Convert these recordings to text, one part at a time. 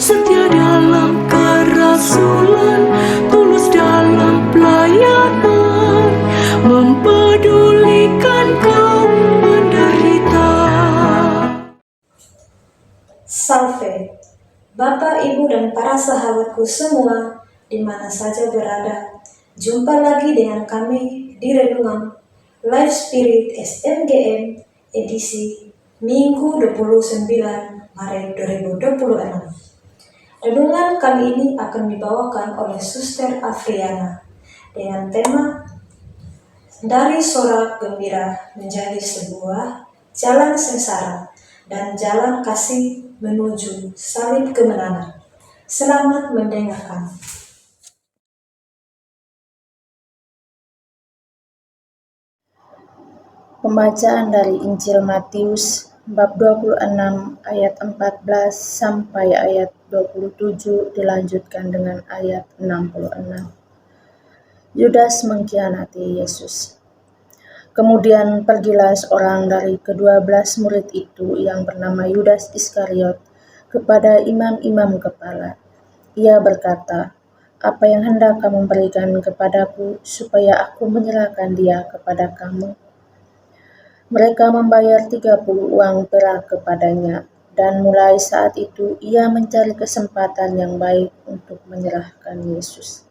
setia dalam kerasulan, tulus dalam pelayanan, mempedulikan kaum menderita. Salve, Bapak, Ibu, dan para sahabatku semua, di mana saja berada. Jumpa lagi dengan kami di Renungan Life Spirit SMGM edisi Minggu 29 Maret 2026. Renungan kali ini akan dibawakan oleh Suster Afriana dengan tema Dari Sorak Gembira Menjadi Sebuah Jalan Sengsara dan Jalan Kasih Menuju Salib Kemenangan. Selamat mendengarkan. Pembacaan dari Injil Matius bab 26 ayat 14 sampai ayat 27 dilanjutkan dengan ayat 66. Yudas mengkhianati Yesus. Kemudian pergilah seorang dari ke-12 murid itu yang bernama Yudas Iskariot kepada imam-imam kepala. Ia berkata, "Apa yang hendak kamu berikan kepadaku supaya aku menyerahkan dia kepada kamu?" Mereka membayar 30 uang perak kepadanya, dan mulai saat itu ia mencari kesempatan yang baik untuk menyerahkan Yesus.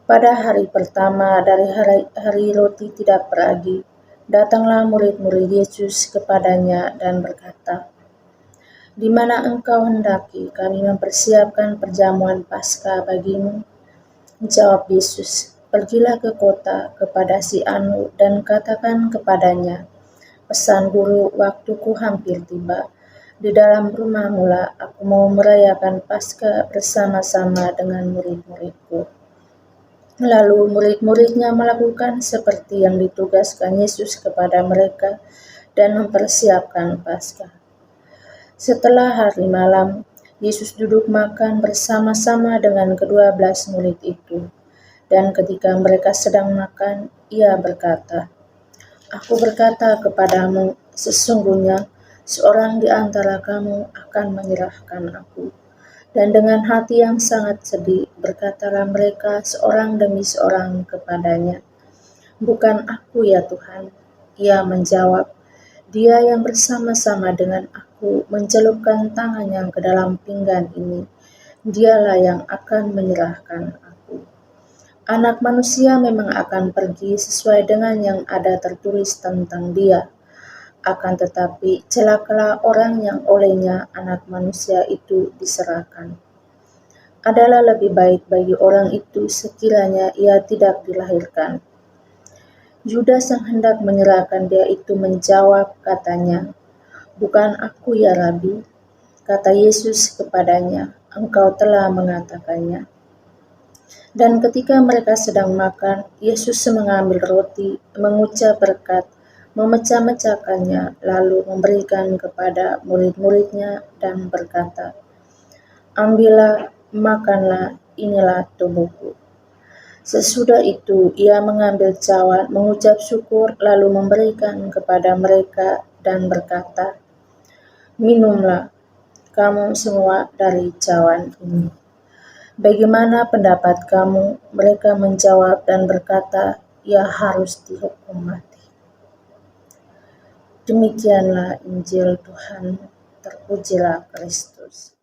Pada hari pertama dari hari roti tidak beragi, datanglah murid-murid Yesus kepadanya dan berkata, "Di mana engkau hendaki kami mempersiapkan perjamuan Paskah bagimu?" Jawab Yesus, "Pergilah ke kota kepada si Anu dan katakan kepadanya, pesan guru, waktuku hampir tiba. Di dalam rumahmu lah aku mau merayakan Paskah bersama-sama dengan murid-muridku." Lalu murid-muridnya melakukan seperti yang ditugaskan Yesus kepada mereka dan mempersiapkan Paskah. Setelah hari malam, Yesus duduk makan bersama-sama dengan ke-12 murid itu. Dan ketika mereka sedang makan, ia berkata, "Aku berkata kepadamu, sesungguhnya seorang di antara kamu akan menyerahkan aku." Dan dengan hati yang sangat sedih, berkatalah mereka seorang demi seorang kepadanya, "Bukan aku ya Tuhan." Ia menjawab, "Dia yang bersama-sama dengan aku mencelupkan tangannya ke dalam pinggan ini, dialah yang akan menyerahkan aku. Anak manusia memang akan pergi sesuai dengan yang ada tertulis tentang dia. Akan tetapi celakalah orang yang olehnya anak manusia itu diserahkan. Adalah lebih baik bagi orang itu sekiranya ia tidak dilahirkan." Yudas yang hendak menyerahkan dia itu menjawab, katanya, "Bukan aku ya Rabi." Kata Yesus kepadanya, "Engkau telah mengatakannya." Dan ketika mereka sedang makan, Yesus mengambil roti, mengucap berkat, memecah-mecahkannya, lalu memberikan kepada murid-muridnya dan berkata, "Ambillah, makanlah, inilah tubuhku." Sesudah itu ia mengambil cawan, mengucap syukur, lalu memberikan kepada mereka dan berkata, "Minumlah kamu semua dari cawan ini. Bagaimana pendapat kamu?" Mereka menjawab dan berkata, "Ia harus dihukum mati." Demikianlah Injil Tuhan, terpujilah Kristus.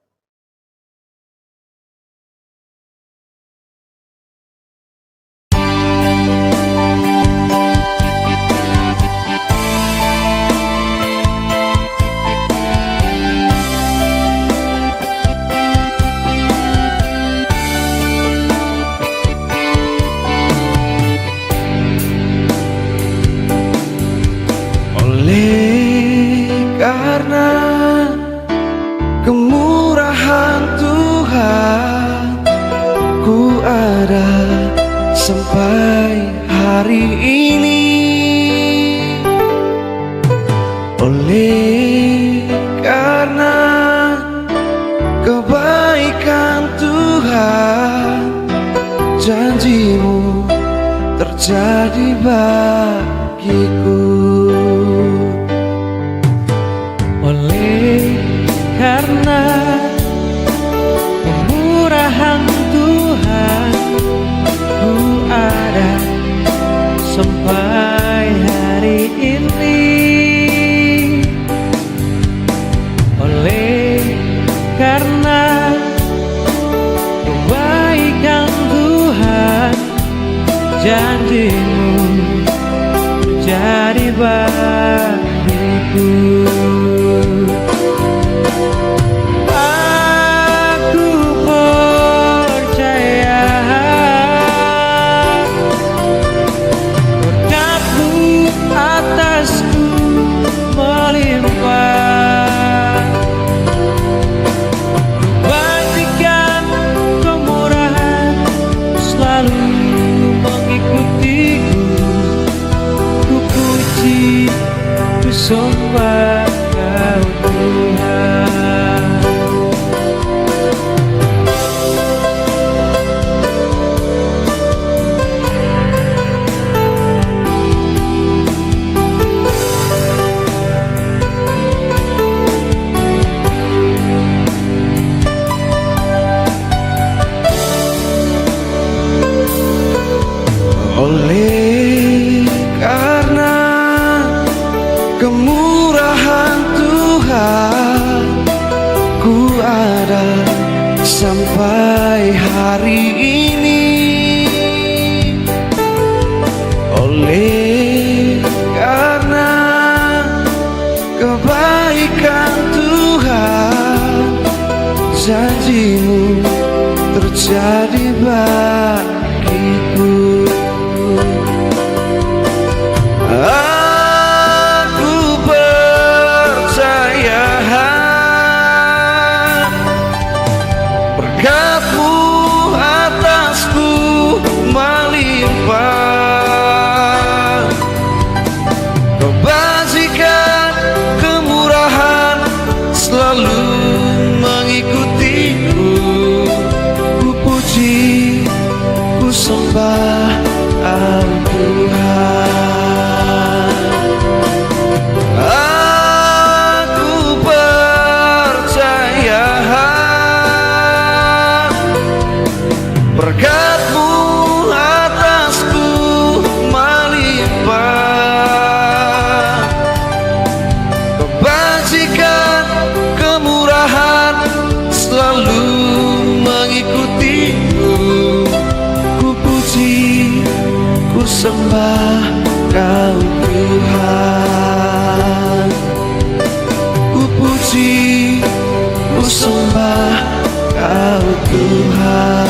Karena kemurahan Tuhan, ku ada sampai hari ini. Oleh karena kebaikan Tuhan, janji-Mu terjadi bagiku. Oleh karena janjimu jadi bagiku. Aku percaya berkat-Mu atasku melimpah. Bagikan kemurahan selalu mengikutiku. Ku puji, ku sembah Kau Tuhan. Oleh karena kemurahan Tuhan, ku ada sampai hari ini. Oleh karena kebaikan Tuhan, janji-Mu terjadi bagiku. Aku percaya berkat-Mu atasku melimpah. Kebajikan, kemurahan selalu mengikutiku. Ku puji, ku sembah Kau Tuhan. Aku percaya berkat-Mu atasku melimpah. Kebajikan, kemurahan selalu mengikutiku. Ku puji, ku sembah Kau Tuhan. Ku puji, ku sembah Kau Tuhan.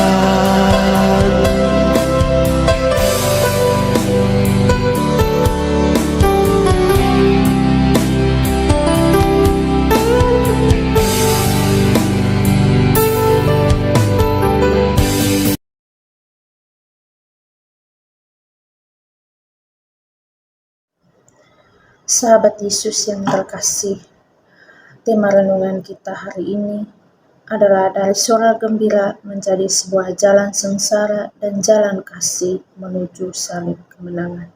Sahabat Yesus yang terkasih, tema renungan kita hari ini adalah dari suara gembira menjadi sebuah jalan sengsara dan jalan kasih menuju salib kemenangan.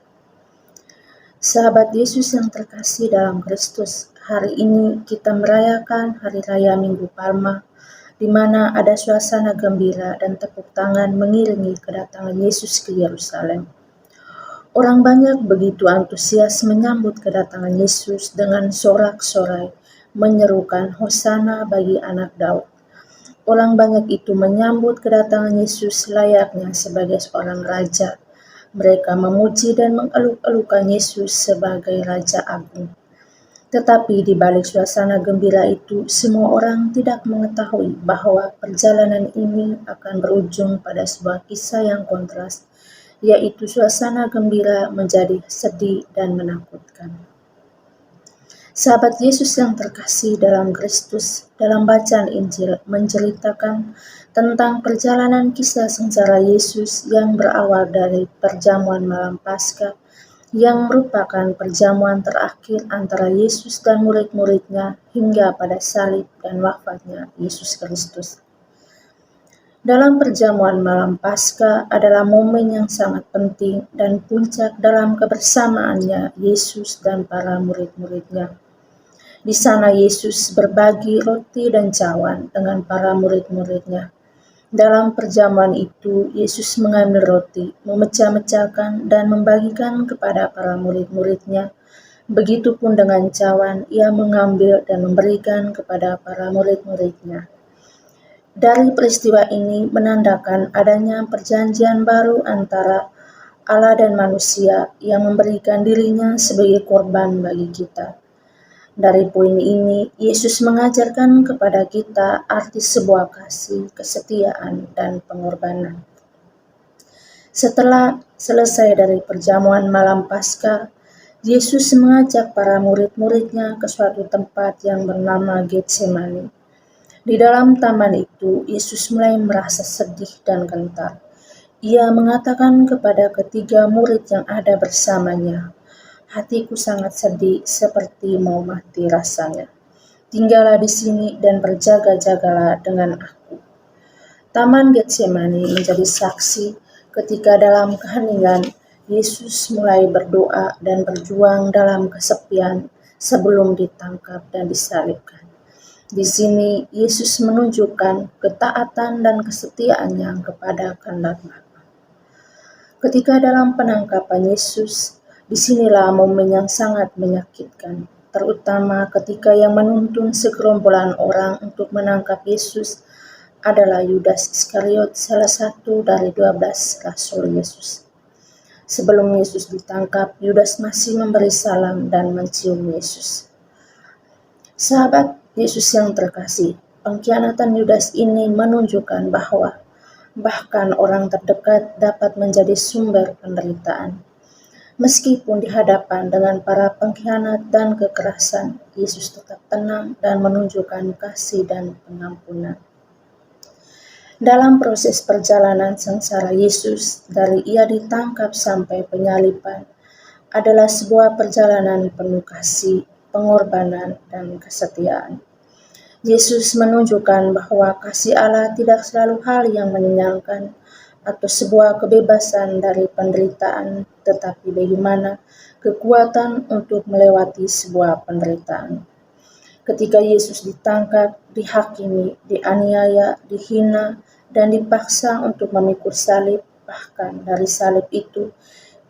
Sahabat Yesus yang terkasih dalam Kristus, hari ini kita merayakan Hari Raya Minggu Palma, di mana ada suasana gembira dan tepuk tangan mengiringi kedatangan Yesus ke Yerusalem. Orang banyak begitu antusias menyambut kedatangan Yesus dengan sorak-sorai, menyerukan Hosana bagi anak Daud. Orang banyak itu menyambut kedatangan Yesus layaknya sebagai seorang raja. Mereka memuji dan mengeluk-elukan Yesus sebagai Raja Agung. Tetapi di balik suasana gembira itu, semua orang tidak mengetahui bahwa perjalanan ini akan berujung pada sebuah kisah yang kontras, yaitu suasana gembira menjadi sedih dan menakutkan. Sahabat Yesus yang terkasih dalam Kristus, dalam bacaan Injil menceritakan tentang perjalanan kisah sengsara Yesus yang berawal dari perjamuan malam Paskah, yang merupakan perjamuan terakhir antara Yesus dan murid-muridnya hingga pada salib dan wafatnya Yesus Kristus. Dalam perjamuan malam Paskah adalah momen yang sangat penting dan puncak dalam kebersamaannya Yesus dan para murid-muridnya. Di sana Yesus berbagi roti dan cawan dengan para murid-muridnya. Dalam perjamuan itu, Yesus mengambil roti, memecah-mecahkan dan membagikan kepada para murid-muridnya. Begitupun dengan cawan, ia mengambil dan memberikan kepada para murid-muridnya. Dari peristiwa ini menandakan adanya perjanjian baru antara Allah dan manusia yang memberikan dirinya sebagai korban bagi kita. Dari poin ini, Yesus mengajarkan kepada kita arti sebuah kasih, kesetiaan, dan pengorbanan. Setelah selesai dari perjamuan malam Paskah, Yesus mengajak para murid-muridnya ke suatu tempat yang bernama Getsemani. Di dalam taman itu, Yesus mulai merasa sedih dan gentar. Ia mengatakan kepada ketiga murid yang ada bersamanya, "Hatiku sangat sedih seperti mau mati rasanya. Tinggallah di sini dan berjaga-jagalah dengan aku." Taman Getsemani menjadi saksi ketika dalam keheningan Yesus mulai berdoa dan berjuang dalam kesepian sebelum ditangkap dan disalibkan. Di sini Yesus menunjukkan ketaatan dan kesetiaannya kepada kehendak Bapa. Ketika dalam penangkapan Yesus, disinilah momen yang sangat menyakitkan, terutama ketika yang menuntun segerombolan orang untuk menangkap Yesus adalah Yudas Iskariot, salah satu dari 12 Rasul Yesus. Sebelum Yesus ditangkap, Yudas masih memberi salam dan mencium Yesus. Sahabat Yesus yang terkasih, pengkhianatan Yudas ini menunjukkan bahwa bahkan orang terdekat dapat menjadi sumber penderitaan. Meskipun dihadapan dengan para pengkhianat dan kekerasan, Yesus tetap tenang dan menunjukkan kasih dan pengampunan. Dalam proses perjalanan sengsara Yesus dari ia ditangkap sampai penyaliban adalah sebuah perjalanan penuh kasih, pengorbanan, dan kesetiaan. Yesus menunjukkan bahwa kasih Allah tidak selalu hal yang menyenangkan atau sebuah kebebasan dari penderitaan, tetapi bagaimana kekuatan untuk melewati sebuah penderitaan. Ketika Yesus ditangkap, dihakimi, dianiaya, dihina, dan dipaksa untuk memikul salib, bahkan dari salib itu,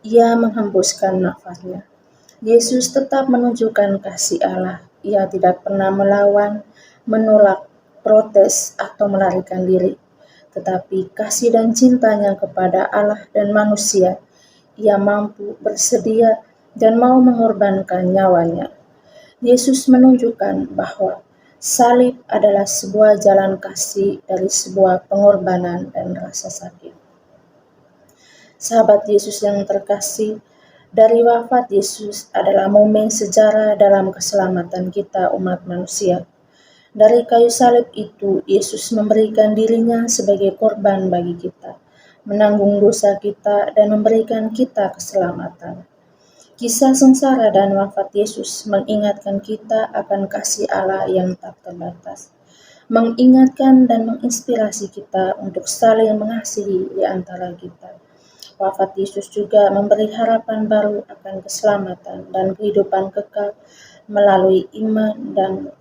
ia menghembuskan nafasnya. Yesus tetap menunjukkan kasih Allah. Ia tidak pernah melawan, menolak, protes, atau melarikan diri. Tetapi kasih dan cintanya kepada Allah dan manusia, ia mampu bersedia dan mau mengorbankan nyawanya. Yesus menunjukkan bahwa salib adalah sebuah jalan kasih dari sebuah pengorbanan dan rasa sakit. Sahabat Yesus yang terkasih, dari wafat Yesus adalah momen sejarah dalam keselamatan kita umat manusia. Dari kayu salib itu, Yesus memberikan dirinya sebagai korban bagi kita, menanggung dosa kita dan memberikan kita keselamatan. Kisah sengsara dan wafat Yesus mengingatkan kita akan kasih Allah yang tak terbatas, mengingatkan dan menginspirasi kita untuk saling mengasihi di antara kita. Wafat Yesus juga memberi harapan baru akan keselamatan dan kehidupan kekal melalui iman dan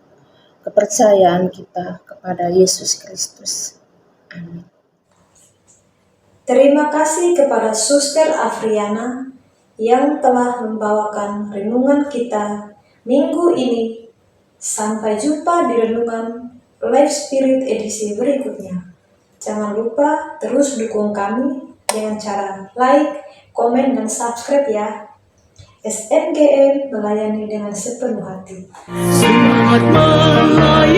kepercayaan kita kepada Yesus Kristus. Amin. Terima kasih kepada Suster Afriana yang telah membawakan renungan kita minggu ini. Sampai jumpa di renungan Life Spirit edisi berikutnya. Jangan lupa terus dukung kami dengan cara like, komen, dan subscribe ya. SMGM melayani dengan sepenuh hati. Semangat melayani.